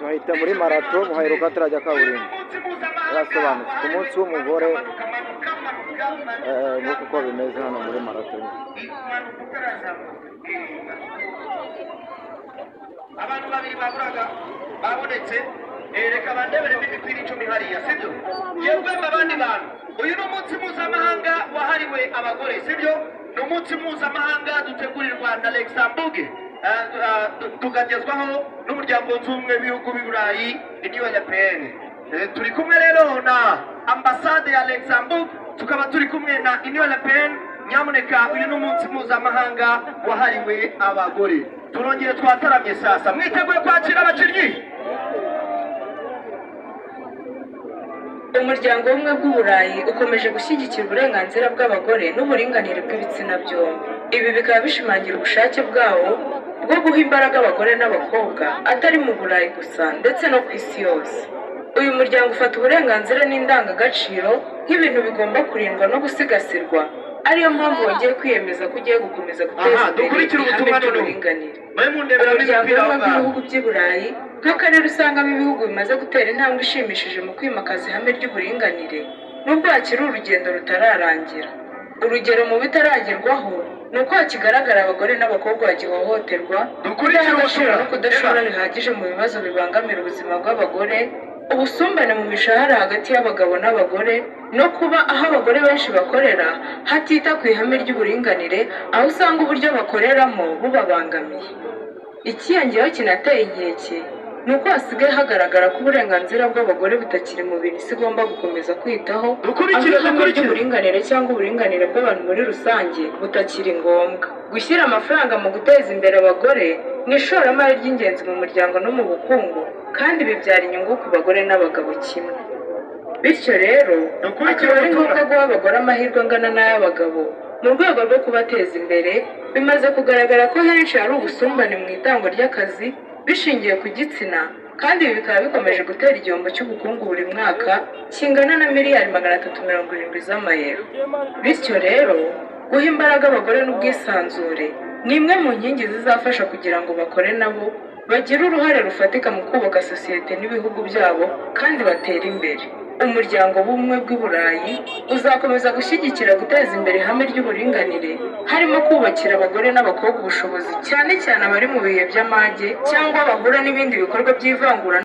Bahita muri marato muhaheruka turajya kaburimbo barasobanutse ku munsi w'umugore nuko uko bimeze hano muri marato. Abantu babiri baburaga babonetse reka bandebere imipira 10 hariya sibyo yebwe abandi bantu uyu no munsi mpuzamahanga wahariwe abagore sibyo no munsi mpuzamahanga dutegurirwa na Luxembourg tukagezwaho n'umuryango w'ubumwe w'ibihugu by'Uburayi Union Européenne. Turi kumwe rero na ambassade ya Luxembourg tukaba turi kumwe na Union Européenne. Nyamuneka uyu no munsi mpuzamahanga wahariwe abagore turongeye twataramye sasa mwiteguye kwakira abakinnyi. Umuryango w'ubumwe bw'Uburayi ukomeje gushyigikira uburenganzira bw'abagore n'uburinganire bw'ibitsina byombi. Ibi bikaba bishimangira ubushake bwawo bwo guha imbaraga abagore n'abakobwa atari mu Burayi gusa ndetse no ku isi yose. Uyu muryango ufata uburenganzira n'indangagaciro nk'ibintu bigomba kurindwa no gusigasirwa, ariyo mpamvu wongeye kwiyemeza ko ugiye gukomeza guteza imbere ihame ry'uburinganire. Umuryango w'ibihugu by'i Burayi nk'akarere usangamo ibihugu bimaze gutera intambwe ishimishije mu kwimakaza ihame ry'uburinganire nubwo hakiri urugendo rutararangira. Urugero mu bitaragerwaho ni uko hakigaragara abagore n'abakobwa bagihohoterwa, kudahagashira no kudashora bihagije mu bibazo bibangamira ubuzima bw'abagore, ubusumbane mu mishahara hagati y'abagabo n'abagore, no kuba aho abagore benshi bakorera hatita ku ihame ry'uburinganire, aho usanga uburyo bakoreramo bubabangamiye. Ikiyongeyeho kinateye inkeke ni uko hasigaye hagaragara ko uburenganzira bw'abagore butakiri mu bintu isi igomba gukomeza kwitaho, aho ihame ry'uburinganire cyangwa uburinganire bw'abantu muri rusange butakiri ngombwa. Gushyira amafaranga mu guteza imbere abagore ni ishoramari ry'ingenzi mu muryango no mu bukungu, kandi bibyara inyungu ku bagore n'abagabo kimwe. Bityo rero akaba ari ngombwa guha abagore amahirwe angana n'ay'abagabo mu rwego rwo kubateza imbere. Bimaze kugaragara ko henshi hari ubusumbane mu itangwa ry'akazi bishingiye ku gitsina, kandi ibi bikaba bikomeje gutera igihombo cy'ubukungu buri mwaka kingana na miliyari 370 z'amayero. Bityo rero guha imbaraga abagore n'ubwisanzure ni imwe mu nkingi zizafasha kugira ngo bakore nabo bagire uruhare rufatika mu kubaka sosiyete n'ibihugu byabo kandi batera imbere. Umuryango w'ubumwe bw'Uburayi uzakomeza gushyigikira guteza imbere ihame ry'uburinganire, harimo kubakira abagore n'abakobwa ubushobozi, cyane cyane abari mu bihe by'amage cyangwa bahura n'ibindi bikorwa by'ivangura